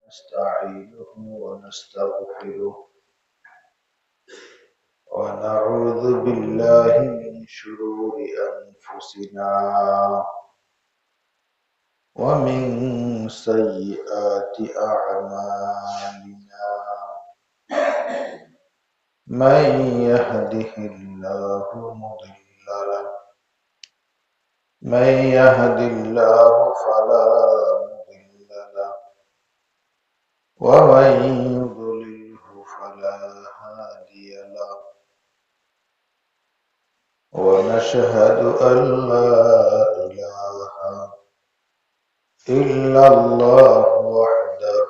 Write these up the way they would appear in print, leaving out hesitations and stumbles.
نستعينه ونستغفره ونعوذ بالله من شرور أنفسنا ومن سيئات أعمالنا من يهده الله مضل له من يهد الله فلا مضل له ومن يضلله فلا هادي له ونشهد أن لا إله إلا الله وحده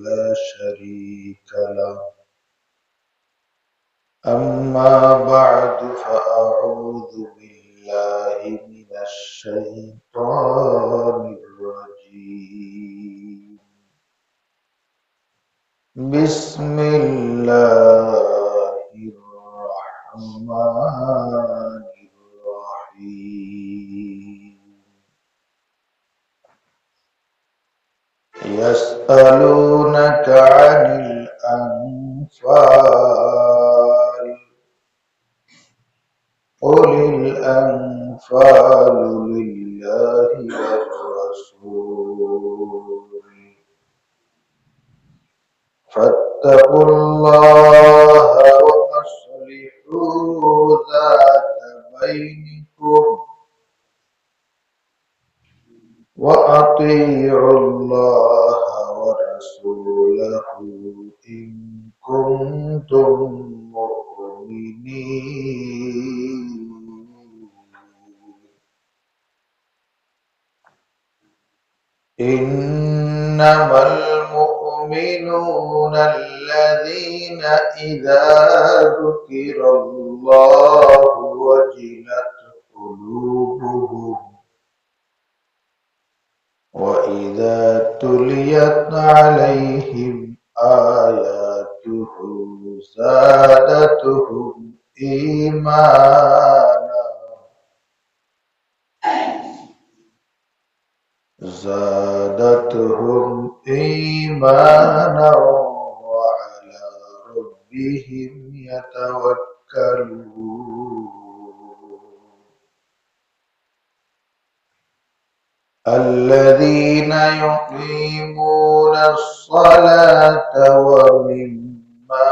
لا شريك له أما بعد فأعوذ بالله من الشيطان الرجيم بسم الله الرحمن الرحيم يسألونك عن الأنفال قل الأنفال لله والرسول فاتقوا الله وأصلحوا ذات بينكم وأطيعوا الله ورسوله إن كنتم مؤمنين إنما المؤمنون الذين إذا ذكر الله وجلت قلوبهم وإذا تليت عليهم آياته زادتهم إيمانا وعلى ربهم يتوكلون الذين يقيمون الصلاة ومما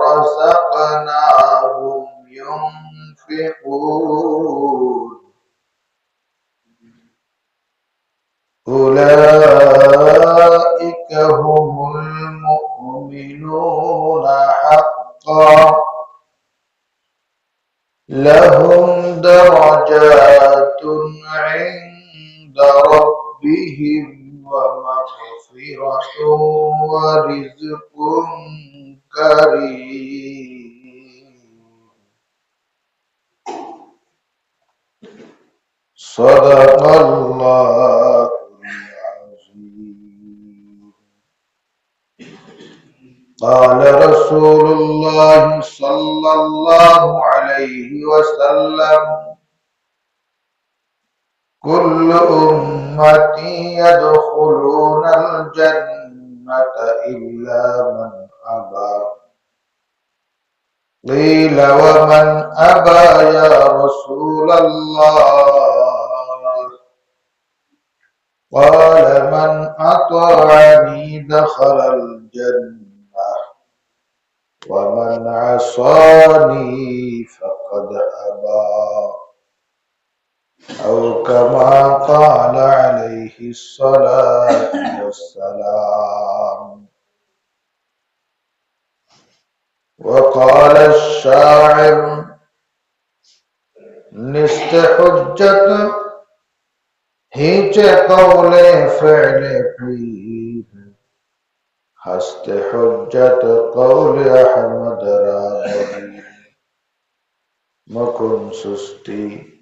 رزقناهم ينفقون أولئك هم المؤمنون حقا لهم درجات عند ربهم ومغفرة ورزق كريم صدق الله العظيم قال رسول الله صلى الله عليه وسلم كل أمتي يدخلون الجنة إلا من أبى قيل ومن أبى يا رسول الله قال من أطاعني دخل الجنة ومن عصاني فقد أبى أو كما قال عليه الصلاة والسلام وقال الشاعر نست حجة هیچ قول فعل پیر هست حجت قول احمد را مکن سستی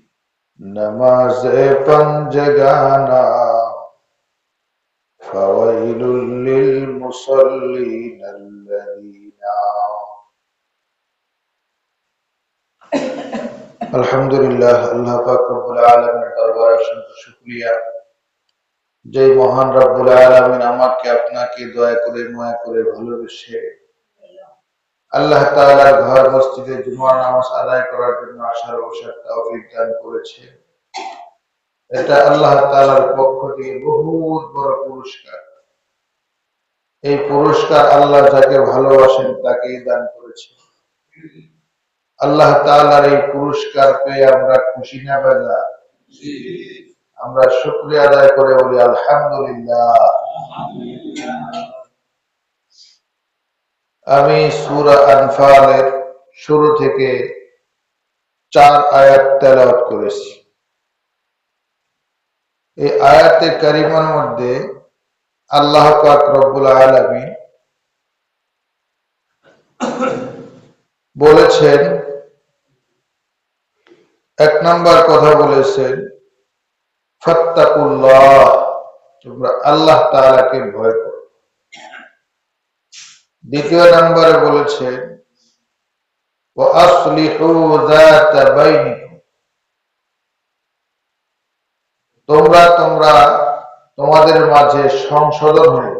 نماز پنجگانا فويل للمصلين الذين الحمدلله اللہ پاک رب العالمین دربار شکریہ যে মহান রব্বুল আলামিন আমাকে আপনাকে দয়া করে মায়া করে ভালোবেসে আল্লাহ তাআলার ঘর মসজিদে জুমার নামাজ আদায় করার জন্য আসার বসার তৌফিক দান করেছে, এটা আল্লাহ তাআলার পক্ষ থেকে বহুত বড় পুরস্কার। এই পুরস্কার আল্লাহ যাকে ভালোবাসেন তাকেই দান করেছে। আল্লাহ তাআলার এই পুরস্কার পেয়ে আমরা খুশি না বাজা? আমরা শুকরিয়া আদায় করে বলি আলহামদুলিল্লাহ। আমি সূরা আনফালের শুরু থেকে 4 আয়াত তেলাওয়াত করেছি। এই আয়াতে কারিমার মধ্যে আল্লাহ পাক রব্বুল আলামিন বলেছেন, 1 নম্বর কথা বলেছেন ফাত্তাকুল্লাহ, তোমরা আল্লাহ তাআলাকে ভয় করো। দ্বিতীয় নম্বরে বলেছেন ওয়া আসলিহু যাতা বাইনিকুম, তোমরা তোমাদের মাঝে সংশোধন হয়ে।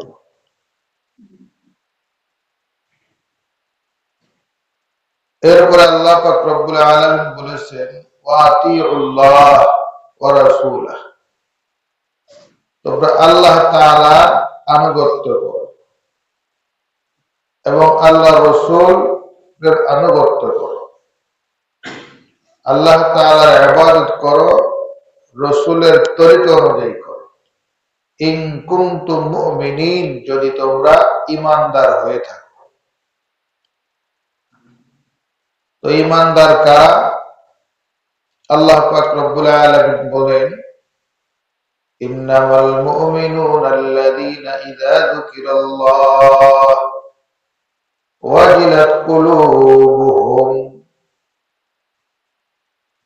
এরপরে আল্লাহ পাক রব্বুল আলামিন বলেছেন ওয়া আতিউল্লাহ ওয়া রাসূলাহ, তোমরা আল্লাহ তাআলার আনুগত্য করো এবং আল্লাহ রাসূলের আনুগত্য করো। আল্লাহ তাআলার ইবাদত করো, রাসূলের তরিকা অনুযায়ী করো। ইন কুনতুম মুমিনিন, যদি তোমরা ঈমানদার হয়ে থাকো। তো ঈমানদার কারা? আল্লাহ পাক রব্বুল আলামিন বলেন ইন্নামাল মুমিনুনা আল্লাযীনা ইযা যুকিরাল্লাহ ওয়াজিলাত কুলুবুহুম,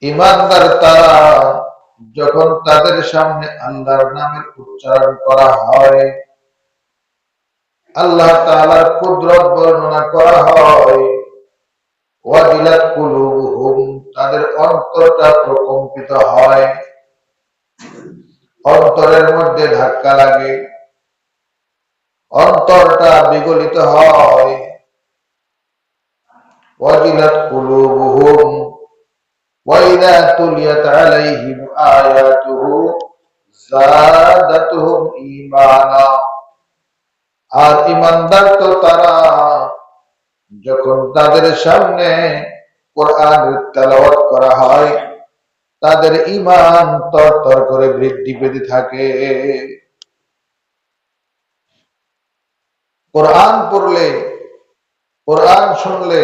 ঈমানদার তারা যখন তাদের সামনে আল্লাহর নামের উচ্চারণ করা হয়, আল্লাহ তাআলার কুদরত বর্ণনা করা হয়, ওয়াজিলাত কুলুবুহুম, তাদের অন্তরটা প্রকম্পিত হয়, অন্তরের মধ্যে ধাক্কা লাগে, অন্তরটা বিগলিত হয়। ওয়াজিলাত কুলুবুহুম ওয়া ইযা তুলিয়াত আলাইহিম আয়াতুহু যাদাতুহুম ঈমানা, আর ঈমানদার তো তারা যখন তাদের সামনে কোরআনের তেলাওয়াত করা হয় তাদের ঈমান তরতর করে বৃদ্ধি পেতে থাকে। কোরআন পড়লে, কোরআন শুনলে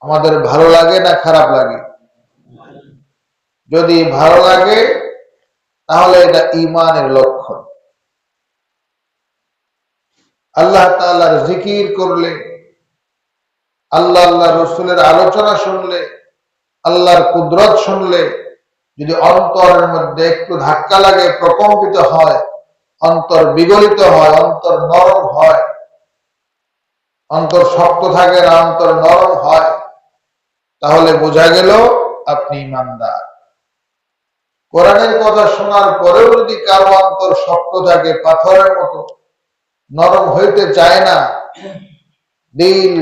আমাদের ভালো লাগে না খারাপ লাগে? যদি ভালো লাগে তাহলে এটা ঈমানের লক্ষণ। আল্লাহ তাআলার জিকির করলে, আল্লাহ রাসূলের আলোচনা শুনলে, আল্লাহর কুদরত শুনলে যদি অন্তরের মধ্যে একটু ধাক্কা লাগে, প্রকম্পিত হয়, অন্তর বিগলিত হয়, অন্তর নরম হয়, অন্তর শক্ত থাকে না, অন্তর নরম হয়, তাহলে বোঝা গেল আপনি ঈমানদার। কোরআনের কথা শোনার পরেও যদি কারো অন্তর শক্ত থাকে, পাথরের মতো নরম হইতে চায় না, দিল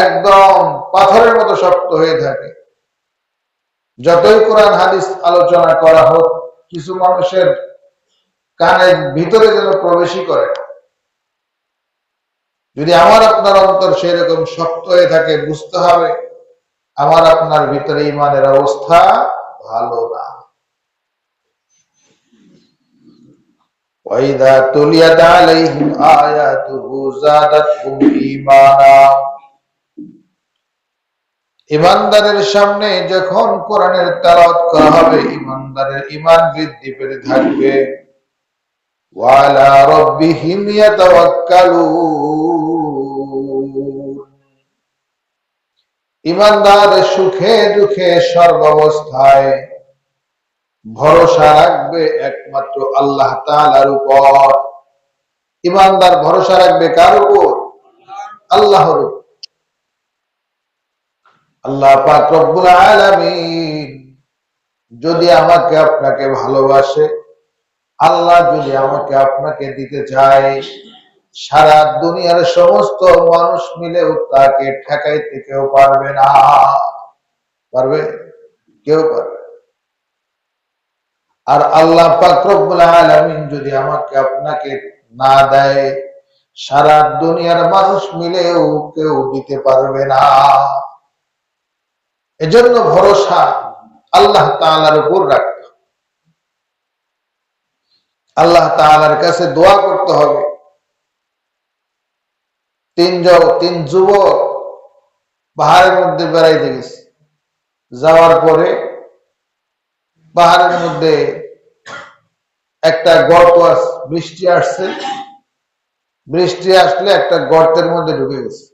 একদম পাথরের মতো শক্ত হয়ে থাকে, যতই কোরআন হাদিস আলোচনা করা হোক কিছু মানুষের কানের ভিতরে যেন প্রবেশই করে। যদি আমার আপনার অন্তর সেরকম শক্ত হয়ে থাকে, বুঝতে হবে আমার আপনার ভিতরে ঈমানের অবস্থা ভালো না। ওয়াইদা তুলিয়াত আলাইহিম আয়াতুহু যাদাতহুম ঈমানা, ঈমানদারের সামনে যখন কোরআনের তেলাওয়াত করা হবে ঈমানদারের ঈমান বৃদ্ধি পেতে থাকবে। ওয়া আলা রাব্বিহিম ইয়াতাওয়াক্কালুন, ঈমানদার সুখে দুঃখে সর্বাবস্থায় ভরসা রাখবে একমাত্র আল্লাহ তাআলার উপর। ঈমানদার ভরসা রাখবে কার উপর? আল্লাহর উপর। আল্লাহ পাক রব্বুল আলামিন যদি আমাকে আপনাকে ভালোবাসে, আল্লাহ যদি আমাকে আপনাকে দিতে চায়, সারা দুনিয়ার সমস্ত মানুষ মিলেও তাকে ঠেকাইতে কেউ পারবে না। পারবে? কেউ পারবে। আর আল্লাহ পাক রব্বুল আলামিন যদি আমাকে আপনাকে না দেয়, সারা দুনিয়ার মানুষ মিলেও কেউ দিতে পারবে না। এজন্য ভরসা আল্লাহ তাআলার উপর রাখতে, আল্লাহ তাআলার কাছে দোয়া করতে হবে। তিন যুবক পাহাড়ের মধ্যে বেড়াইতে গেছে। যাওয়ার পরে পাহাড়ের মধ্যে একটা গর্ত আছে, বৃষ্টি আসছে, বৃষ্টি আসলে একটা গর্তের মধ্যে ঢুকে গেছে।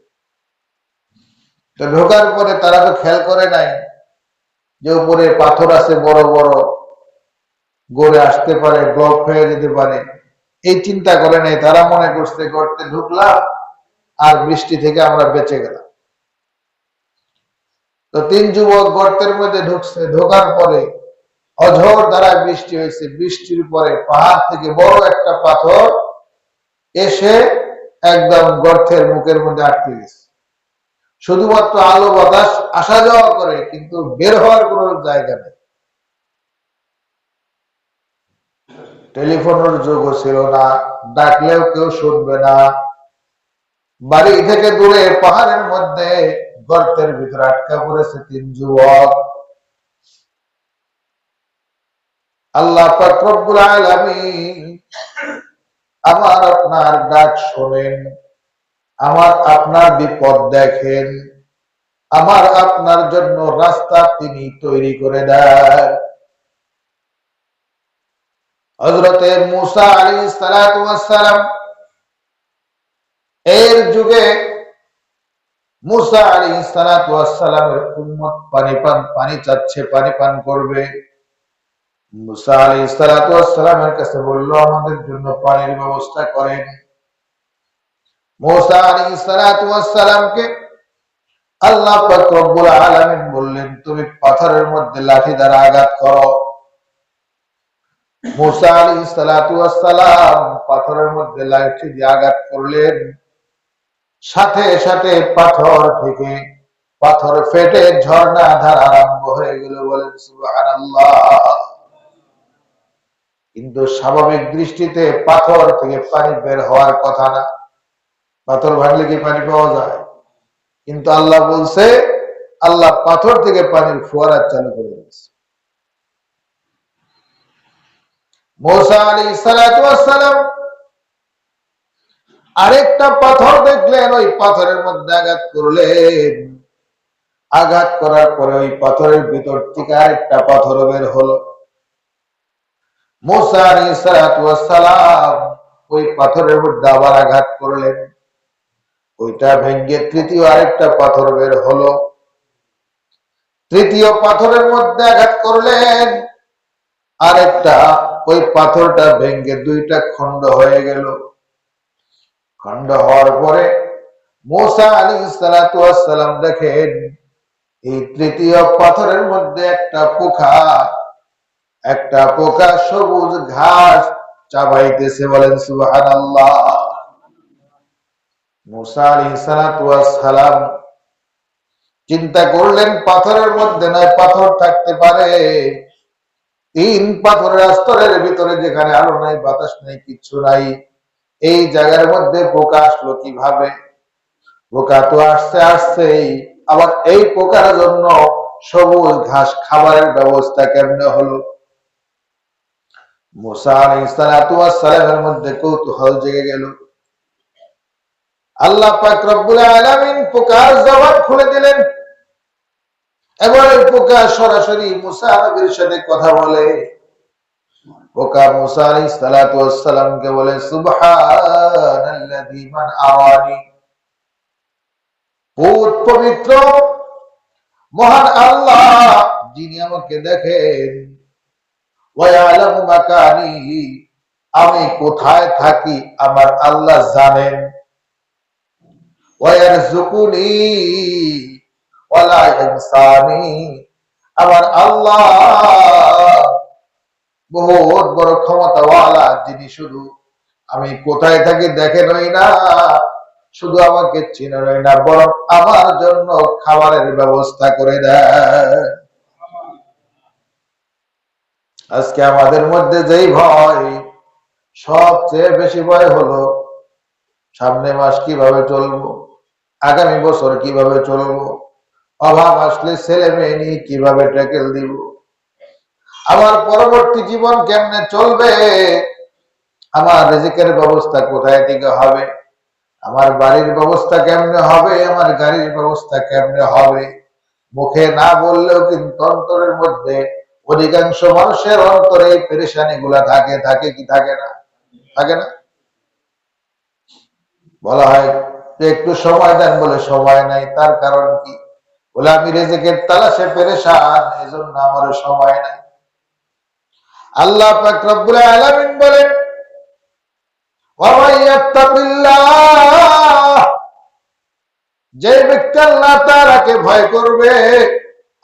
তো ঢোকার পরে তারা তো খেয়াল করে নাই যে উপরে পাথর আছে বড় বড়, গড়ে আসতে পারে, ব্লক হয়ে যেতে পারে, এই চিন্তা করে নাই। তারা মনে করছে গর্তে ঢুকলাম আর বৃষ্টি থেকে আমরা বেঁচে গেলাম। তো তিন যুবক গর্তের মধ্যে ঢুকছে, ঢোকার পরে অঝোর ধারা বৃষ্টি হয়েছে। বৃষ্টির পরে পাহাড় থেকে বড় একটা পাথর এসে একদম গর্তের মুখের মধ্যে আটকে গেছে। শুধুমাত্র আলো বাতাস আসা যাওয়া করে, কিন্তু বের হওয়ার কোন জায়গা নেই। টেলিফোনের যোগও ছিল না, ডাকলেও কেউ শুনবে না। বাড়ি থেকে দূরে পাহাড়ের মধ্যে গর্তের ভিতরে আটকা পড়েছে তিন যুবক। আল্লাহ পাক রব্বুল আলামিন আমার আপনার ডাক শোনেন, আমার আপনার বিপদ দেখেন, আমার আপনার জন্য রাস্তা তিনি তৈরি করে দেন। হযরতে মূসা আলাইহিস সালাতু ওয়াস সালাম এর যুগে মূসা আলাইহিস সালাতু ওয়াস সালামের উম্মত পানি চাচ্ছে, পানি পান করবে। মূসা আলাইহিস সালাতু ওয়াস সালামের কাছে বলল, আমাদের জন্য পানির ব্যবস্থা করেন। মূসা আলাইহিস সালাতু ওয়াস সালামকে আল্লাহ পাক রব্বুল আলামিন বললেন, তুমি পাথরের মধ্যে লাঠি দ্বারা আঘাত করো। মূসা আলাইহিস সালাতু ওয়াস সালাম পাথরের মধ্যে লাঠি দিয়ে আঘাত করলেন। সাথে সাথে পাথর থেকে পাথর ফেটে ঝর্ণা ধারা আরম্ভ হয়ে গেল। বলেন সুবহানাল্লাহ। কিন্তু স্বাভাবিক দৃষ্টিতে পাথর থেকে পানি বের হওয়ার কথা না। পাথর ভাঙলে কি পানি পাওয়া যায়? কিন্তু আল্লাহ বলছে, আল্লাহ পাথর থেকে পানির ফোয়ারা চালু করে দিয়েছে। মূসা আলাইহিস সালাতু ওয়াস সালাম আরেকটা পাথর দেখলেন, ওই পাথরের মধ্যে আঘাত করলেন। আঘাত করার পরে ওই পাথরের ভিতর থেকে আরেকটা পাথর বের হলো। মূসা আলাইহিস সালাতু ওয়াস সালাম ওই পাথরের মধ্যে আবার আঘাত করলেন। ওইটা ভেঙে তৃতীয় আরেকটা পাথর বের হলো। তৃতীয় পাথরের মধ্যে আঘাত করলেন, আরেকটা, ওই পাথরটা ভেঙে দুইটা খণ্ড হয়ে গেল। খণ্ড হওয়ার পরে মূসা আলাইহিস সালাতু ওয়াস সালাম দেখেন এই তৃতীয় পাথরের মধ্যে একটা পোকা সবুজ ঘাস চাবাইতেছে। বলেন সুবহানাল্লাহ। মূসা আলাইহিস সালাতু ওয়াস সালাম চিন্তা করলেন, পাথরের মধ্যে নয় পাথর থাকতে পারে। তিন পাথরের স্তরের ভিতরে, যেখানে আলো নাই, বাতাস নাই, কিচ্ছু নাই, এই জায়গার মধ্যে পোকা আসলো কিভাবে? পোকা তো আসছেই, আবার এই পোকার জন্য সবুজ ঘাস খাবারের ব্যবস্থা কেমনে হলো? মূসা আলাইহিস সালাতু ওয়াস সালামের মধ্যে কৌতূহল জেগে গেল। আল্লাহ পাক রব্বুল আলামিন পোকার জবান খুলে দিলেন। এবার ওই পোকা সরাসরি মূসা নবীর সাথে কথা বলে। পোকা মূসা আলাইহিস সালাতু ওয়াস সালামকে বলে, সুবহানাল্লাযী মান আরানি, পবিত্র মহান আল্লাহ যিনি আমাকে দেখেন, ওয়া ইয়ালামু মাকানি, আমি কোথায় থাকি আমার আল্লাহ জানেন, ওয়া ইয়ারযুকুনি ওয়া লা ইয়ানসানি, আমার আল্লাহ বহুত বড় ক্ষমতাওয়ালা, যিনি শুধু আমি কোথায় থাকি দেখেনই না, শুধু আমাকে চিনেনই না, বরং আমার জন্য খাবারের ব্যবস্থা করে দেয়। আজকে আমাদের মধ্যে যেই ভয়, সবচেয়ে বেশি ভয় হলো সামনে মাস কিভাবে চলবো, আগামী বছর কিভাবে চলবো, অভাব আসলে ছেলে মেয়ে নিয়ে কিভাবে ট্যাকেল দিব, আমার পরবর্তী জীবন কেমনে চলবে, আমার রিজিকের ব্যবস্থা কোথায় থেকে হবে, আমার বাড়ির ব্যবস্থা কেমনে হবে, আমার গাড়ির ব্যবস্থা কেমনে হবে। মুখে না বললেও কিন্তু অন্তরের মধ্যে অধিকাংশ মানুষের অন্তরে এই পেরেশানি গুলা থাকে, থাকে কি থাকে না? থাকে না? বলা হয় একটু সময় দেন, বলে সময় নাই। তার কারণ কি? বলে আমি রিজিকের তালাশে পেরেশান, এজন্য আমার সময় নাই। আল্লাহ পাক রব্বুল আলামিন বলেন, ওয়া মান ইয়াত্তাকিল্লাহ, যে ব্যক্তি আল্লাহ তাআলাকে ভয় করবে,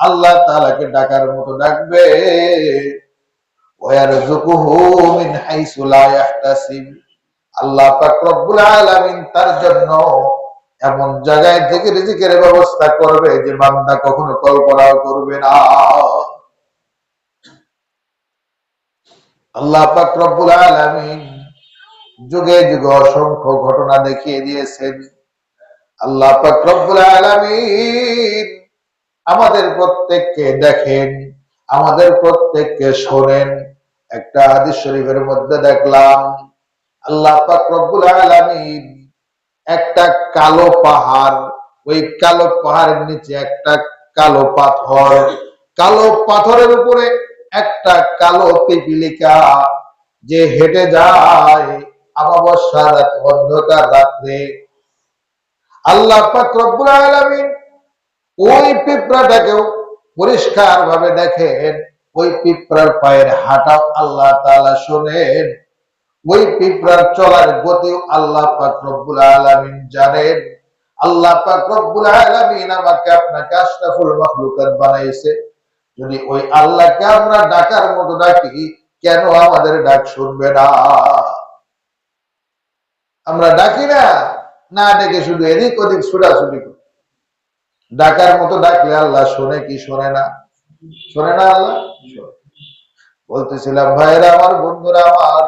আল্লাহ তাআলাকে ডাকার মতো ডাকবে, ওয়ারযুকুহু মিন হাইসু লা ইয়াহতাসিব, আল্লাহ পাক রব্বুল আলামিন তার জন্য এমন জায়গায় থেকে রিজিকের ব্যবস্থা করবে যে বান্দা কখনো কল্পনাও করবে না। আল্লাহ পাক রব্বুল আলামিন যুগে যুগে অসংখ্য ঘটনা দেখিয়ে দিয়েছেন। আল্লাহ পাক রব্বুল আলামিন আমাদের প্রত্যেককে দেখেন, আমাদের প্রত্যেককে শোনেন। একটা হাদিস শরীফের মধ্যে দেখলাম আল্লাহ পাক রব্বুল আলামিন একটা কালো পাহাড়, ওই কালো পাহাড়ের নিচে একটা কালো পাথর, কালো পাথরের উপরে একটা কালো পিপিলিকা যে হেঁটে যায় অমাবস্যা রাত, অন্ধকার রাত্রে, আল্লাহ পাক রব্বুল আলামিন ওই পিঁপড়াটাকেও পরিষ্কার ভাবে দেখেন, ওই পিঁপড়ার পায়ের হাঁটা আল্লাহ তাআলা শোনেন, ওই পিঁপড়ার চলার গতিও আল্লাহ পাক রব্বুল আলামিন জানেন। আল্লাহ পাক রব্বুল আলামিন আমাকে আপনাকে আশরাফুল মাখলুকাত বানাইছে, যদি ওই আল্লাহকে আমরা ডাকার মতো ডাকি, কেন আমাদের ডাক শুনবে না? আমরা ডাকি না, না ডেকে শুধু এদিক ওদিক ছুটাছুটি করি। ডাকার মতো ডাকলে আল্লাহ শোনে কি শোনে না? শোনে না আল্লাহ? বলতেছিলাম ভাইরা আমার, বন্ধুরা আমার,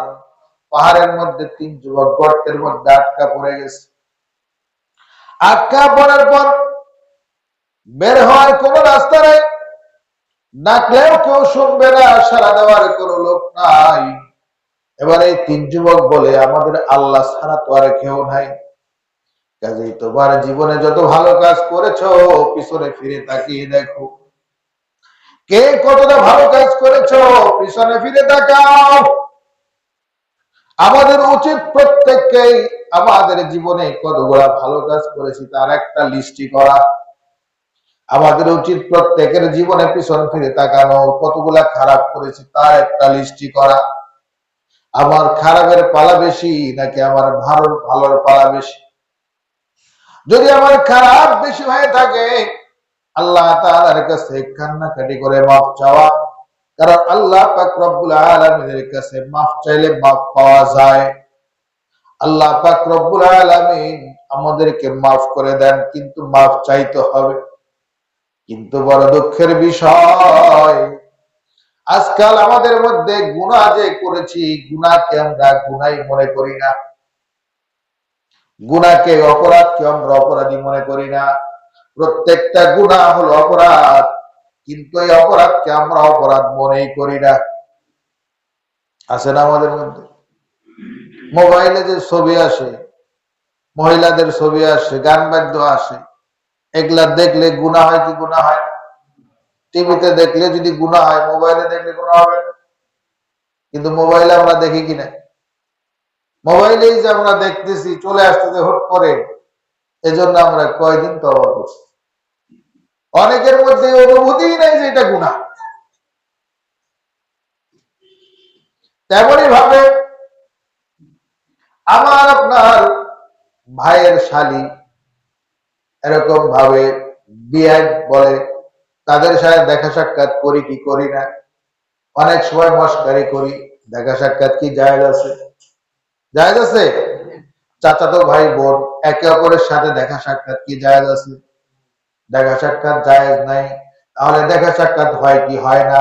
পাহাড়ের মধ্যে 3 যুবক গর্তের মধ্যে আটকা পড়ে গেছে। আটকা পড়ার পর বের হওয়ার কোন রাস্তা নাই, ডাকলেও কেউ শুনবে না, সাড়া দেওয়ার কোন লোক নাই। এবার এই 3 যুবক বলে, আমাদের আল্লাহ ছাড়া তো আর কেউ নাই, কাজেই তোমার জীবনে যত ভালো কাজ করেছো পিছনে ফিরে তাকিয়ে দেখো, কে কতটা ভালো কাজ করেছো পিছনে ফিরে তাকাও। আমাদের উচিত প্রত্যেককেই আমাদের জীবনে কতগুলা ভালো কাজ করেছি তার একটা লিস্টি করা। আমাদের উচিত প্রত্যেকের জীবনে পিছন ফিরে তাকানো, কতগুলা খারাপ করেছি তার একটা লিস্টি করা। আমার খারাপের পালা বেশি নাকি আমার ভালোর পালা বেশি? যদি আমার খারাপ বেশি হয়ে থাকে, আল্লাহ তাআলার কাছে কান্নাকাটি করে মাফ চাওয়া, কারণ আল্লাহ পাক রব্বুল আলামিনের কাছে মাফ চাইলে মাফ পাওয়া যায়। আল্লাহ পাক রব্বুল আলামিন আমাদেরকে মাফ করে দেন, কিন্তু মাফ চাইতে হবে। কিন্তু বড় দুঃখের বিষয়, আজকাল আমাদের মধ্যে গুনাহ যে করেছি, গুনাহকে আমরা গুনাই মনে করি না, গুনাহকে অপরাধকে আমরা অপরাধী মনে করি না। প্রত্যেকটা গুনাহ হলো অপরাধ, কিন্তু এই অপরাধকে আমরা অপরাধ মনেই করি না। আছে না আমাদের মধ্যে? মোবাইলে যে ছবি আসে, মহিলাদের ছবি আসে, গান বাদ্য আসে, এগুলা দেখলে গুনাহ হয় কি গুনাহ হয় না? টিভিতে দেখলে যদি গুনাহ হয়, মোবাইলে দেখলে গুনাহ হবে না? কিন্তু মোবাইলে আমরা দেখি কিনা? মোবাইলেই যে আমরা দেখতেছি, চলে আসতেছে হুট করে, এজন্য আমরা কয়দিন তওবা করছি। অনেকের মধ্যে অনুভূতি নাই যে এটা গুনাহ। তেমনই ভাবে আমার আপনার ভাইয়ের শালী এরকম ভাবে বিয়ে বলে, তাদের সাথে দেখা সাক্ষাৎ করি কি করি না? অনেক সময় মস্কারি করি, দেখা সাক্ষাৎ কি জায়েজ আছে? জায়েজ আছে? চাচাতো ভাই বোন একে অপরের সাথে দেখা সাক্ষাৎ কি জায়েজ আছে? দেখা সাক্ষাৎ জায়েজ নাই। তাহলে দেখা সাক্ষাৎ হয় কি হয় না?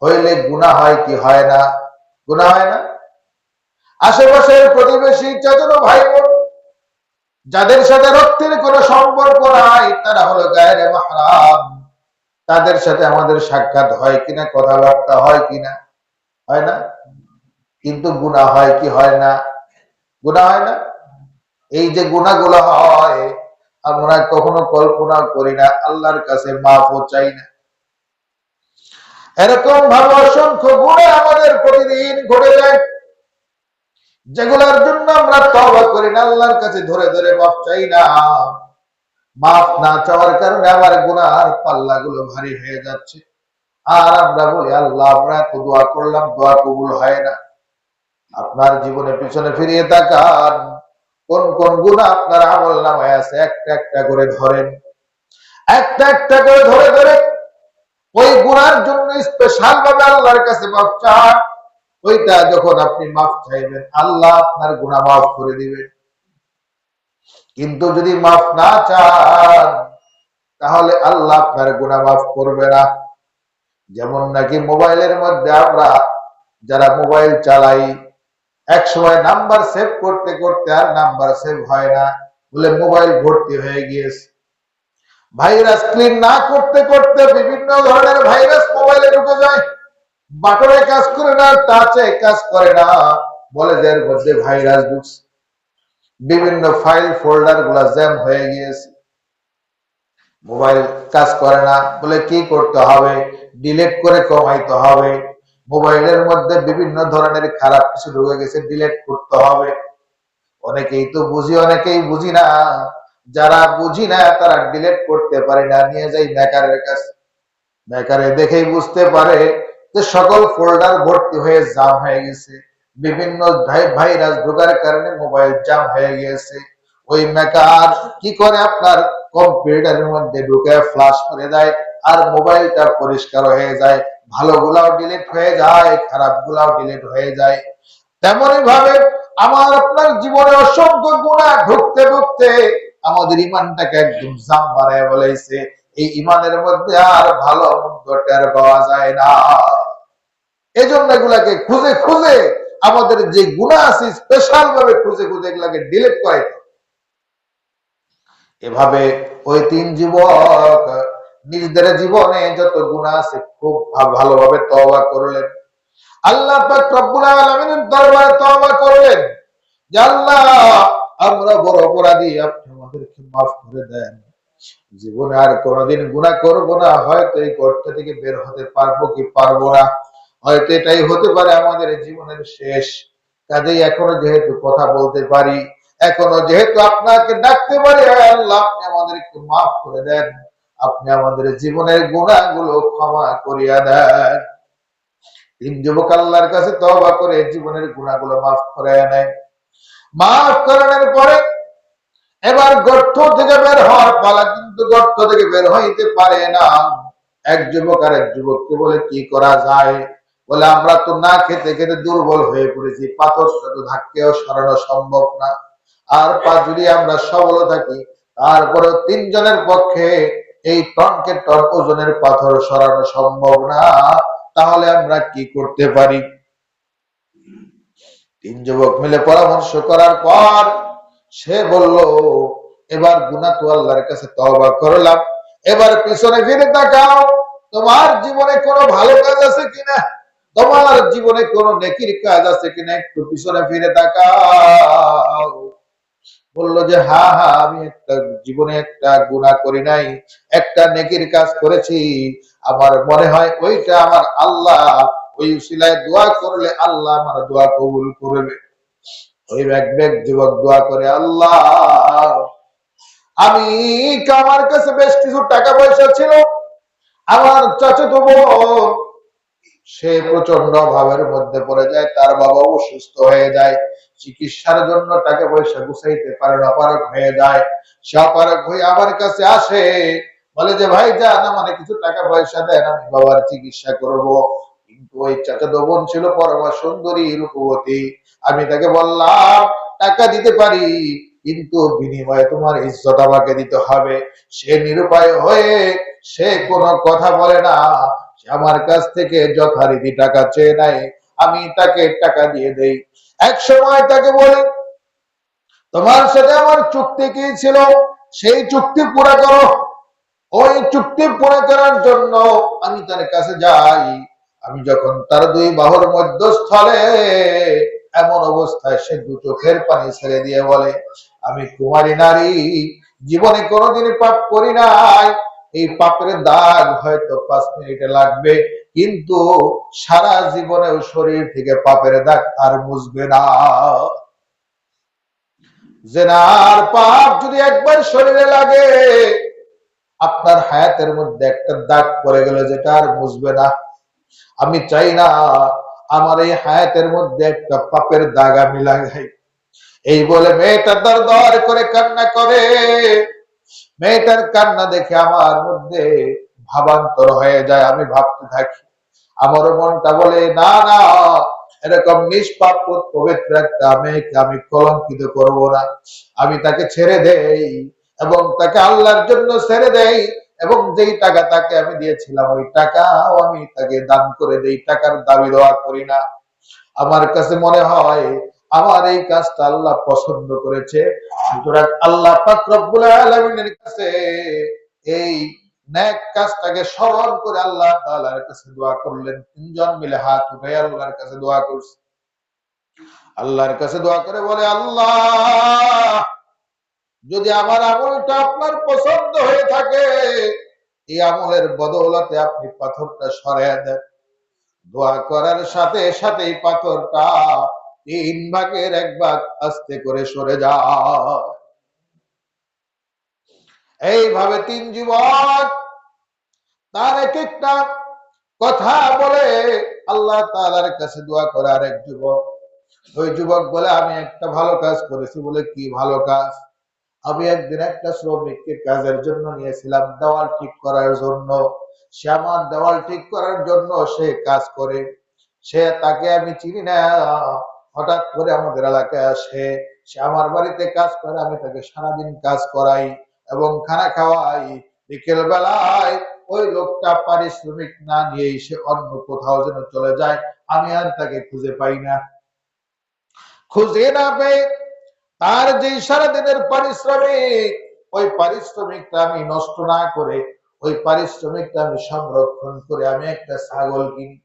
হইলে গুনাহ হয় কি হয় না? গুনাহ হয় না? আশেপাশের প্রতিবেশী চাচাতো ভাই বোন যাদের সাথে রক্তের কোনো সম্পর্ক নাই, তারা হলো গায়রে মাহরাম, তাদের সাথে আমাদের সাক্ষাৎ হয় কিনা, কথাবার্তা হয় কিনা? হয় না? কিন্তু গুনাহ হয় কি হয় না? গুনাহ হয় না? এই যে গুনাহগুলো হয়, আমরা কখনো কল্পনা করি না, আল্লাহর কাছে মাফও চাই না। এরকম ভাবে অসংখ্য গুনাহ আমাদের প্রতিদিন ঘটে যায়, যেগুলোর জন্য আমরা তওবা করি না, আল্লাহর কাছে ধরে ধরে মাফ চাই না। মাফ না চাওয়ার কারণে আমার গুনার পাল্লাগুলো ভারী হয়ে যাচ্ছে। আর আমরা বলি, আল্লাহ আমরা এত দোয়া করলাম, দোয়া কবুল হয় না। আপনার জীবনে পিছনে ফিরিয়ে তাকান, কোন কোন গুনাহ আপনার আমলনামায় আছে, একটা একটা করে ধরেন, একটা একটা করে ধরে ধরে ওই গুনার জন্য স্পেশাল ভাবে আল্লাহর কাছে মাফ চান। ওইটা যখন আপনি মাফ চাইবেন, আল্লাহ আপনার গুনাহ মাফ করে দিবেন। কিন্তু যদি মাফ না চান, তাহলে আল্লাহ আপনার গুনাহ মাফ করবে না। যেমন নাকি মোবাইলের মধ্যে আমরা যারা মোবাইল চালাই, এক সময় নাম্বার সেভ করতে করতে আর নাম্বার সেভ হয় না, বলে মোবাইল ভর্তি হয়ে গিয়েছে। ভাইরাস ক্লিন না করতে করতে বিভিন্ন ধরনের ভাইরাস মোবাইলে ঢুকে যায়, বাটনে কাজ করে না, টাচে কাজ করে না, বলে যে এর মধ্যে ভাইরাস ঢুকছে। বিভিন্ন ফাইল ফোল্ডার গুলা জ্যাম হয়ে গিয়েছে, মোবাইল কাজ করে না, বলে কি করতে হবে? ডিলিট করে কমাইতে হবে। মোবাইলের মধ্যে বিভিন্ন ধরনের খারাপ কিছু ঢুকে গেছে, ডিলিট করতে হবে। অনেকেই তো বুঝি, অনেকেই বুঝি না। যারা বুঝি না তারা ডিলিট করতে পারে না, নিয়ে যাই মেকারের কাছে। মেকারে দেখেই বুঝতে পারে যে সকল ফোল্ডার ভর্তি হয়ে জাম হয়ে গেছে, বিভিন্ন ভাইরাস ঢোকার কারণে মোবাইল জাম হয়ে গিয়েছে। ওই মেকার কি করে? আপনার কম্পিউটারের মধ্যে ঢুকে ফ্লাশ করে দেয়, আর মোবাইলটা পরিষ্কার হয়ে যায়, ভালো গুলাও ডিলিট হয়ে যায়, খারাপ গুলাও ডিলিট হয়ে যায়। তেমনি ভাবে আমার আপনার জীবনে অসংখ্য গুনাহ ঢুকতে ঢুকতে আমাদের ইমানটাকে একদম জাম বানায় বলেছে। এই ইমানের মধ্যে আর ভালো মন্দ টের পাওয়া যায় না। এজন্য এগুলাকে খুঁজে খুঁজে, আমাদের যে গুনাহ আছে স্পেশাল ভাবে খুঁজে খুঁজে এগুলাকে ডিলিট করে। এভাবে ওই তিন যুবক নিজেদের জীবনে যত গুনাহ আছে খুব ভালোভাবে তওবা করলেন। আল্লাহ পাক রব্বুল আলামিনের দরবারে তওবা করলেন যে আল্লাহ, আমরা বড় অপরাধী, আপনি আমাদেরকে মাফ করে দেন। জীবনে আর কোনোদিন গুনাহ করব না। হয়তো এই গর্ত থেকে বের হতে পারবো কি পারবো না, হয়তো এটাই হতে পারে আমাদের জীবনের শেষ। কাজেই এখনো যেহেতু কথা বলতে পারি, এখনো যেহেতু আপনাকে ডাকতে পারি, আল্লাহ আপনি আমাদেরকে মাফ করে দেন, আপনি আমাদের জীবনের গুনাহগুলো ক্ষমা করিয়া দেন। তিন যুবক আল্লাহর কাছে তওবা করে জীবনের গুনাহগুলো মাফ করে নেয়। মাফ করানোর পরে এবার গর্ত থেকে বের হওয়ার পালা, কিন্তু গর্ত থেকে বের হইতে পারে না। এক যুবক আর এক যুবককে বলে, কি করা যায়? বলে, আমরা তো না খেতে খেতে দুর্বল হয়ে পড়েছি, পাথরটা তো ধাক্কেও সরানো সম্ভব না। আর যদি আমরা সবল থাকি, তারপরে তিনজনের পক্ষে এই টনকে টন ওজনের পাথর সরানো সম্ভব না। তাহলে আমরা কি করতে পারি? তিন যুবক মিলে পরামর্শ করার পর সে বলল, এবার গুনাহ তো আল্লাহর কাছে তওবা করলাম, এবার পিছনে ফিরে তাকাও, তোমার জীবনে কোনো ভালো কাজ আছে কিনা, তোমার জীবনে কোনো নেকির কাজ আছে কিনা, একটু পিছনে ফিরে তাকাও। বলল যে হ্যাঁ হ্যাঁ, আমি জীবনে একটা গুনাহ করি নাই, একটা নেকির কাজ করেছি। আমার মনে হয় ওইটা আমার আল্লাহ, ওই উসিলায় দোয়া করলে আল্লাহ আমার দোয়া কবুল করবে। ওই এক যুবক দোয়া করে, আল্লাহ, আমি আমার কাছে বেশ কিছু টাকা পয়সা ছিল, আমার চাচাতো বোন সে প্রচন্ড অভাবের মধ্যে পড়ে যায়, তার বাবা অসুস্থ হয়ে যায়, চিকিৎসার জন্য টাকা পয়সা গুছাইতে পারে না, অপারগ হয়ে যায়। সে অপারগ হয়ে আমার কাছে আসে, বলে যে ভাই যান, মানে কিছু টাকা পয়সা দেন, আমি বাবার চিকিৎসা করব। কিন্তু ওই চাচাতো বোন ছিল পরমা সুন্দরী রূপবতী। আমি তাকে বললাম টাকা দিতে পারি, কিন্তু বিনিময়ে তোমার ইজ্জত আমাকে দিতে হবে। সে নিরুপায় হয়ে সে কোনো কথা বলে না, সে আমার কাছ থেকে যথারীতি টাকা চেয়ে নেয়, আমি তাকে টাকা দিয়ে দেই। এক সময় তাকে বলি, তোমার সাথে আমার চুক্তি কি ছিল, সেই চুক্তি পুরা করো। ওই চুক্তি পুরা করার জন্য আমি তার কাছে যাই। আমি যখন তার দুই বাহুর মধ্যস্থলে, এমন অবস্থায় সে দু চোখের পানি ছেড়ে দিয়ে বলে, আমি কুমারী নারী, জীবনে কোনোদিন পাপ করি নাই। এই পাপের দাগ হয়তো 5 মিনিটে লাগবে, কিন্তু সারা জীবনেও শরীর থেকে পাপের দাগ আর মুছবে না। জেনার পাপ যদি একবার শরীরে লাগে, আপনার হায়াতের মধ্যে একটা দাগ পড়ে গেল, যেটা আর মুছবে না। আমি চাই না আমার এই হায়াতের মধ্যে একটা পাপের দাগ আমি লাগাই। এই বলে মেয়েটা দর দর করে কান্না করে। মেয়েটার কান্না দেখে আমার মধ্যে ভাবান্তর হয়ে যায়। আমি ভাবতে থাকি, আমার মনটা বলে না না, এরকম নিষ্পাপ পবিত্র একটা মেয়েকে আমি কলঙ্কিত করব না। আমি তাকে ছেড়ে দেই এবং তাকে আল্লাহর জন্য ছেড়ে দেই, এবং যেই টাকা তাকে আমি দিয়েছিলাম ওই টাকাও আমি তাকে দান করে দেই, টাকার দাবি দেওয়া করি না। আমার কাছে মনে হয় আমার এই কাজটা আল্লাহ পছন্দ করেছে। সুতরাং আল্লাহ পাক রব্বুল আলামিনের কাছে এই নেক কাজটাকে স্মরণ করে আল্লাহ তাআলার কাছে দোয়া করলেন। তিনজন মিলে হাত উঠায় আল্লাহর কাছে দোয়া করছে। আল্লাহর কাছে দোয়া করে বলে, আল্লাহ, যদি আমার আমলটা আপনার পছন্দ হয়ে থাকে, এই আমলের বদৌলতে আপনি পাথরটা সরাইয়া দেন। দোয়া করার সাথে সাথে পাথরটা 3 ভাগের 1 ভাগ আস্তে করে সরে যায়। এইভাবে 3 যুবক তার এক একটা কথা বলে আল্লাহ তাআলার কাছে দোয়া করে। আরেক যুবক, ওই যুবক বলে, আমি একটা ভালো কাজ করেছি। বলে, কি ভালো কাজ? আমি একদিন একটা শ্রমিককে কাজের জন্য নিয়েছিলাম, দেওয়াল ঠিক করার জন্য। সে আমার দেওয়াল ঠিক করার জন্য সে কাজ করে। তাকে আমি চিনি না, হঠাৎ করে আমাদের এলাকায় আসে। সে আমার বাড়িতে কাজ করে, আমি তাকে সারাদিন কাজ করাই এবং খানা খাওয়াই। বিকেল বেলায় ওই লোকটা পারিশ্রমিক না নিয়ে সে অন্য কোথাও যেন চলে যায়। আমি আর তাকে খুঁজে পাই না। খুঁজে না পেয়ে তার যে সারাদিনের পারিশ্রমিক, ওই পারিশ্রমিকটা আমি নষ্ট না করে, ওই পারিশ্রমিকটা আমি সংরক্ষণ করে আমি একটা ছাগল কিনি।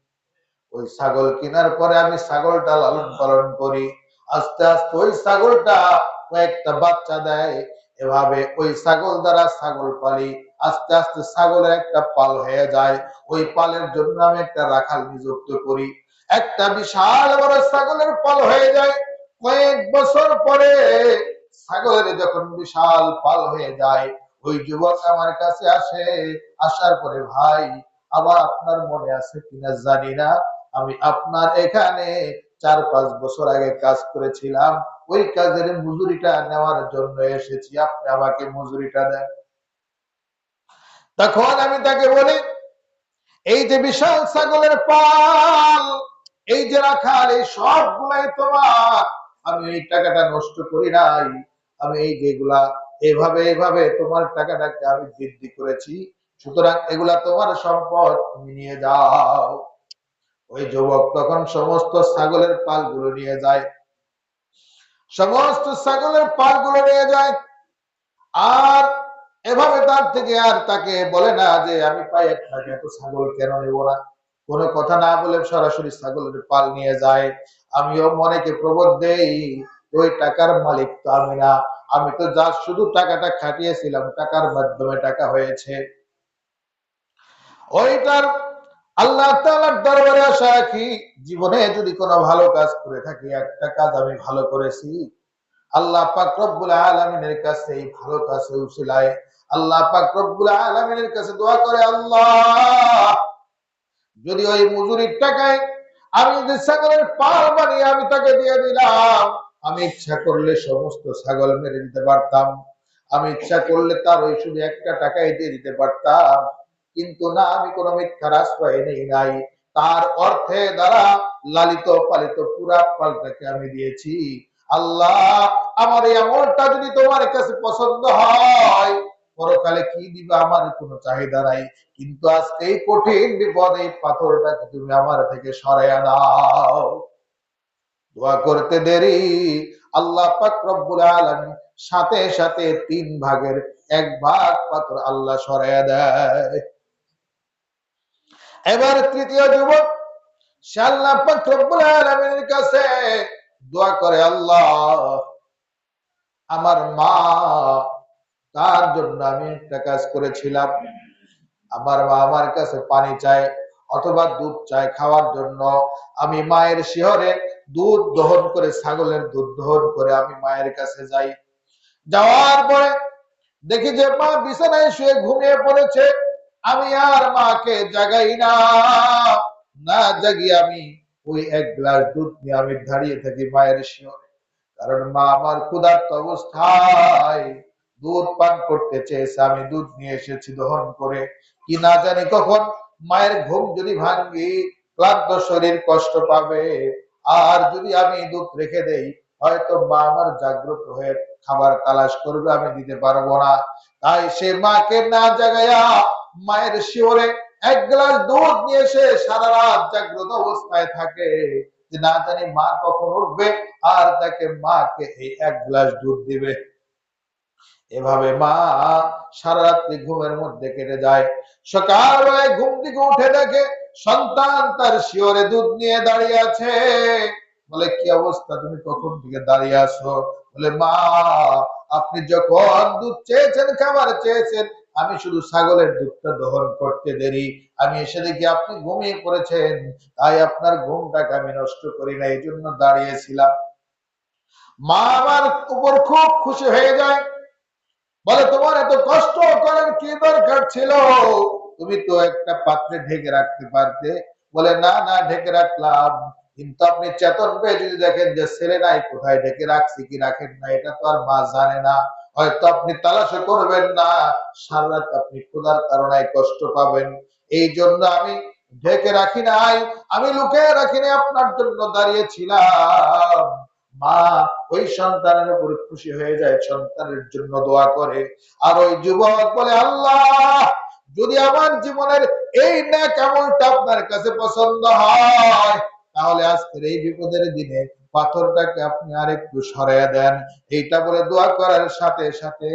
ওই ছাগল কেনার পরে আমি ছাগলটা লালন পালন করি। আস্তে আস্তে ওই ছাগলটা কয়েকটা বাচ্চা দেয়। এভাবে ওই ছাগল দ্বারা ছাগল পালি। আস্তে আস্তে ছাগলের একটা পাল হয়ে যায়। ওই পালের জন্য আমি একটা রাখাল নিযুক্ত করি। একটা বিশাল বড় ছাগলের পাল হয়ে যায়। কয়েক বছর পরে ছাগলের যখন বিশাল পাল হয়ে যায়, ওই যুবক আমার কাছে আসে। আসার পরে, ভাই, আবার আপনার মনে আছে কিনা জানি না, আমি আপনার এখানে 4-5 বছর আগে কাজ করেছিলাম। ওই কাজের মজুরিটা নেওয়ার জন্য এসেছি, আপনি আমাকে মজুরিটা দেন। তখন আমি তাকে বলি, এই যে বিশাল ছাগলের পাল, এই যে রাখাল, এই সবগুলাই তোমার। আমি এই টাকাটা নষ্ট করি নাই। আমি এই যেগুলা এভাবে এভাবে তোমার টাকাটাকে আমি বৃদ্ধি করেছি। সুতরাং এগুলা তোমার সম্পদ, তুমি নিয়ে যাও। ওই যুবক তখন সমস্ত ছাগলের পালগুলো নিয়ে যায়। সমস্ত ছাগলের পালগুলো নিয়ে যায়। আর এভাবে তার থেকে আর তাকে বলে না যে আমি পাই একটা এত ছাগল কেন নেব না। কোনো কথা না বলে সরাসরি ছাগলের পাল নিয়ে যায়। আমিও মনেকে প্রবোধ দেই, ওই টাকার মালিক তো আমি না। আমি তো যা শুধু টাকাটা খাটিয়েছিলাম, টাকার মাধ্যমে টাকা হয়েছে। ওইটার আল্লাহ তাআলার দরবারে আশা রাখি, জীবনে যদি কোনো ভালো কাজ করে থাকি, একটা কাজ আমি ভালো করেছি, আল্লাহ পাক রব্বুল আলামিনের কাছে এই ভালো কাজের উসিলায় আল্লাহ পাক রব্বুল আলামিনের কাছে দোয়া করে, আল্লাহ, যদি ওই মজুরির টাকায় আমি যে ছাগলের পাল বানিয়ে আমি তাকে দিয়ে দিলাম, আমি ইচ্ছা করলে সমস্ত ছাগল মেরে দিতে পারতাম। আমি ইচ্ছা করলে তার ওই শুধু একটা টাকাই দিয়ে দিতে পারতাম। কিন্তু না, আমি কোনো মিথ্যার আশ্রয় নেই নাই। তার অর্থে দ্বারা লালিত পালিত পুরা পালটাকে আমি দিয়েছি। আল্লাহ, আমার এই আমলটা যদি তোমার কাছে পছন্দ হয়, পরকালে কি দিবা আমার কোনো চাহিদা নাই, কিন্তু আজকে এই কঠিন বিপদ, এই পাথরটাকে তুমি আমার থেকে সরাইয়া দাও। দোয়া করতে দেরি, আল্লাহ পাক রব্বুল আলামিন সাথে সাথে 3 ভাগের 1 ভাগ পাথর আল্লাহ সরাইয়া দেয়। এবার তৃতীয় যুবক সে আল্লাহ পাক রব্বুল আলামিনের কাছে দোয়া করে, আল্লাহ, আমার মা, তার জন্য আমি একটা কাজ করেছিলাম। আমার মা আমার কাছে পানি চায় অথবা দুধ চায় খাওয়ার জন্য। আমি মায়ের শিহরে দুধ দহন করে, ছাগলের দুধ দহন করে আমি মায়ের কাছে যাই। যাওয়ার পরে দেখি যে মা বিছানায় শুয়ে ঘুমিয়ে পড়েছে। আমি আর মাকে জাগাই না, না জাগিয়ে আমি ওই 1 গ্লাস দুধ নিয়ে আমি দাঁড়িয়ে থাকি মায়ের শিহরে। কারণ মা আমার ক্ষুধার্ত অবস্থায় দুধ পান করতে চেয়েছে, আমি দুধ নিয়ে এসেছি দহন করে। কি না জানি কখন মায়ের ঘুম যদি ভাঙ্গি, ক্লান্ত শরীর কষ্ট পাবে, আর যদি আমি দুধ রেখে দেই, হয়তো মা আমার জাগ্রত হয়ে খাবার তালাশ করবে, আমি দিতে পারবো না। তাই সে মাকে না জাগাইয়া মায়ের শিওরে 1 গ্লাস দুধ নিয়ে এসে সারা রাত জাগ্রত অবস্থায় থাকে, যে না জানি মা কখন উঠবে আর তাকে মাকে এই 1 গ্লাস দুধ দিবে। এভাবে মা সারা রাত্রি ঘুমের মধ্যে কেটে যায়। সকালবেলায় ঘুম থেকে উঠে দেখে সন্তান তার শিওরে দুধ নিয়ে দাঁড়িয়ে আছে। বলে, কি অবস্থা, তুমি কখন থেকে দাঁড়িয়ে আছো? বলে, মা, আপনি যখন দুধ চেয়েছেন, খাবার চেয়েছেন, আমি শুধু ছাগলের দুধটা দহন করতে দেরি, আমি এসে দেখি আপনি ঘুমিয়ে পড়েছেন, তাই আপনার ঘুমটাকে আমি নষ্ট করি না, এই জন্য দাঁড়িয়েছিলাম। মা আমার উপর খুব খুশি হয়ে যায়। বলে, তোমার এত কষ্ট করার কি দরকার ছিল? তুমি তো একটা পাত্রে ঢেকে রাখতে পারতে। বলে, না না, ঢেকে রাখলাম, কিন্তু আপনি চেতন পেয়ে যদি দেখেন যে ছেলে নাই, কোথায় ঢেকে রাখছি কি রাখেন না, এটা তো আর মা জানে না। হয়তো আপনি তালাশও করবেন না, সারা রাত আপনি ক্ষুধার কারণে কষ্ট পাবেন। এই জন্য আমি ঢেকে রাখি নাই, আমি লুকিয়ে রাখি নাই, আপনার জন্য দাঁড়িয়েছিলাম। মা ওই সন্তানের উপর খুশি হয়ে যায়, সন্তানের জন্য দোয়া করে। আর ওই যুবক বলে, আল্লাহ, যদি আমার জীবনের এই নেক আমলটা আপনার কাছে পছন্দ হয়, তাহলে আজকের এই বিপদের দিনে পাথরটাকে আপনি আরেকটু সরাইয়া দেন। এইটা বলে দোয়া করার সাথে সাথে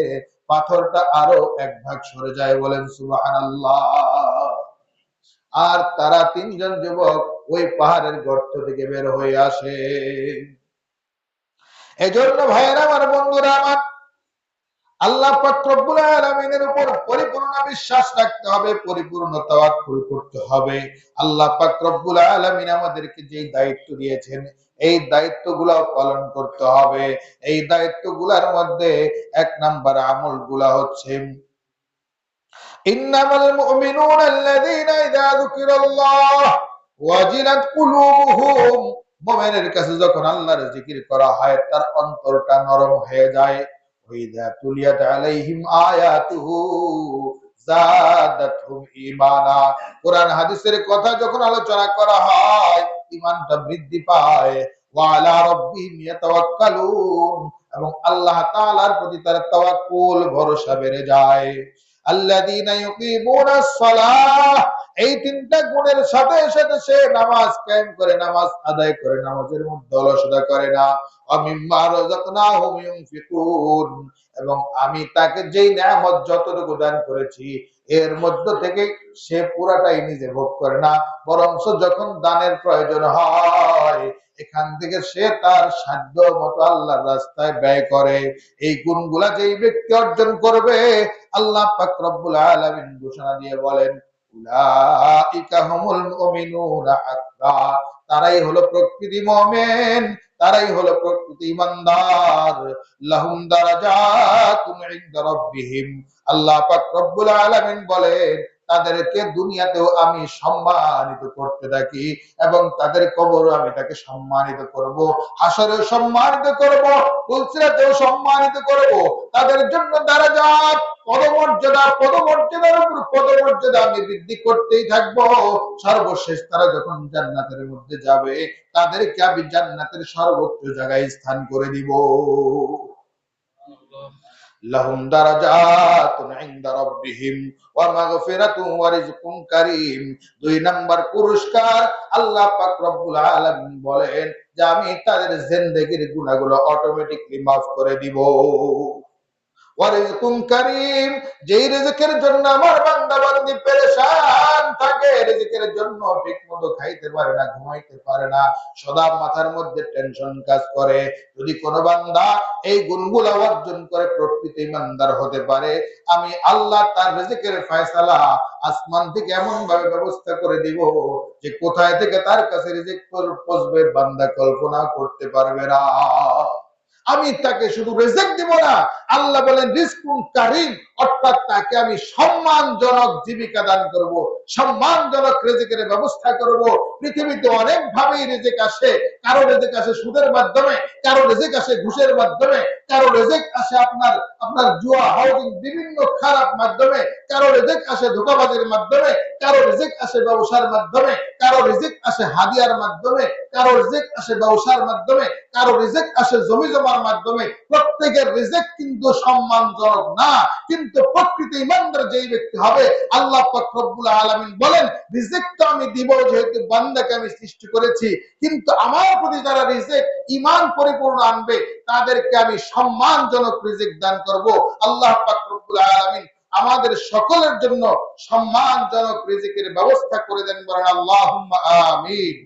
পাথরটা আরো 1 ভাগ সরে যায়। বলেন সুবহানাল্লাহ। আর তারা 3 জন যুবক ওই পাহাড়ের গর্ত থেকে বের হয়ে আসে। এজন্য ভাইয়েরা আমার, বন্ধুরা আমার, আল্লাহ পাক রব্বুল আলামিনের উপর পরিপূর্ণ বিশ্বাস রাখতে হবে, পরিপূর্ণ তাওয়াক্কুল করতে হবে। আল্লাহ পাক রব্বুল আলামিন আমাদেরকে যে দায়িত্ব দিয়েছেন, এই দায়িত্বগুলো পালন করতে হবে। এই দায়িত্বগুলোর মধ্যে 1 নাম্বার আমলগুলো হচ্ছে, ইন্নামাল মুমিনুনা আল্লাযীনা ইযা যুকিরাল্লাহ ওয়াজিলাত কুলুবুহুম। মুমিনের কাছে যখন আল্লাহর জিকির করা হয়, তার অন্তরটা নরম হয়ে যায়। ওয়াইযা তুলিয়াত আলাইহিম আয়াতুহু যাদাতহুম ঈমানা। কোরআন হাদিসের কথা যখন আলোচনা করা হয়, ঈমানটা বৃদ্ধি পায়। ওয়া আলা রাব্বিহিম ইয়াতাওয়াক্কালুন, এবং আল্লাহ তাআলার প্রতি তার তাওয়াক্কুল, ভরসা বেড়ে যায়। আল্লাযীনা ইউকিমুনাস সালাহ, এই 3টা গুণের সাথে সাথে সে নামাজ কায়েম করে, নামাজ আদায় করে, নামাজের মধ্যে অলসতা করে না। ওয়া মিম্মা রাযাকনাহুম ইউনফিকুন, এবং আমি তাকে যেই নিয়ামত যতটুকু দান করেছি, এর মধ্য থেকে সে পুরাটাই নিজে ভোগ করে না, বরং যখন দানের প্রয়োজন হয়, এখান থেকে সে তার সাধ্য মতো আল্লাহর রাস্তায় ব্যয় করে। এই গুণগুলা যেই ব্যক্তি অর্জন করবে, আল্লাহ পাক রব্বুল আলামিন ঘোষণা দিয়ে বলেন, উলাইকা হুমুল মুমিনুনা হাক্কা, তারাই হলো প্রকৃতি মুমিন, তারাই হলো প্রকৃতি ঈমানদার। লাহুম দারাজাতুন ইনদা রাব্বিহিম, আল্লাহ পাক রব্বুল আলামিন বলেন, তাদেরকে দুনিয়াতেও আমি সম্মানিত করতে থাকি এবং তাদের কবরও আমি তাকে সম্মানিত করব, হাসরেও সম্মানিত করব, পুলসিরাতেও সম্মানিত করব। তাদের জন্য দারাজাত, পদমর্যাদার উপর পদমর্যাদা আমি বৃদ্ধি করতেই থাকবো। সর্বশেষ তারা যখন জান্নাতের মধ্যে যাবে, তাদেরকে আমি জান্নাতের সর্বোচ্চ জায়গায় স্থান করে দিব। লাহুম দারাজাতুন ইনদা রাব্বিহিম ওয়া মাগফিরাতুন ওয়া রিজকুন কারীম। 2 নাম্বার পুরস্কার, আল্লাহ পাক রব্বুল আলামিন বলেন যে আমি তাদের জিন্দেগীর গুনাহগুলো অটোমেটিক্যালি মাফ করে দিব। ওয়া রিজকুন কারীম, যেই রিজকের জন্য আমার বান্দা বান্দি পেরেশান থাকে, রিজকের জন্য ঠিকমতো খাইতে পারে না, ঘুমাইতে পারে না, সদা মাথার মধ্যে টেনশন কাজ করে, যদি কোনো বান্দা এই গুণগুলো অর্জন করে প্রকৃত ঈমানদার হতে পারে, আমি আল্লাহ তার রিজকের ফয়সালা আসমান থেকে এমন ভাবে ব্যবস্থা করে দিব যে কোথায় থেকে তার কাছে রিজিক পৌঁছবে বান্দা কল্পনা করতে পারবে না। আমি তাকে শুধু রিজিক দিব না, আল্লাহ বলেন রিজকুন কারীম, অর্থাৎ তাকে আমি সম্মানজনক জীবিকা দান করব, সম্মানজনক রিজিকের ব্যবস্থা করব। পৃথিবীতে অনেক ভাবেই রিজিক আসে, কারো রিজিক আসে সুদের মাধ্যমে, কারো রিজিক আসে ঘুষের মাধ্যমে, কারো রিজিক আসে আপনার জুয়া হাউজিং বিভিন্ন খারাপ মাধ্যমে, কারো রিজিক আসে ধোঁকাবাজির মাধ্যমে, কারো রিজিক আসে ব্যবসার মাধ্যমে, কারো রিজিক আসে হাদিয়ার মাধ্যমে, কারো রিজিক আসে ব্যবসার মাধ্যমে, কারো রিজিক আসে জমি জমার মাধ্যমে। প্রত্যেকের রিজিক কিন্তু সম্মানজনক না, কিন্তু প্রকৃত ঈমানদার যেই ব্যক্তি হবে, আল্লাহ পাক রব্বুল আলামিন বলেন রিজিক তো আমি দিব যেহেতু বান্দাকে আমি সৃষ্টি করেছি, কিন্তু আমার প্রতি যারা রিজিক ঈমান পরিপূর্ণ আনবে তাদেরকে আমি সম্মানজনক রিজিক দান করব। আল্লাহ পাক রব্বুল আলামিন আমাদের সকলের জন্য সম্মানজনক রিজিকের ব্যবস্থা করে দেন, বলেন আল্লাহুম্মা আমিন।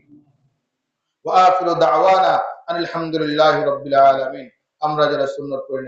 ওয়া আখিরু দাওয়ানা আলহামদুলিল্লাহি রাব্বিল আলামিন। আমরা যারা সুন্নাত পড়ে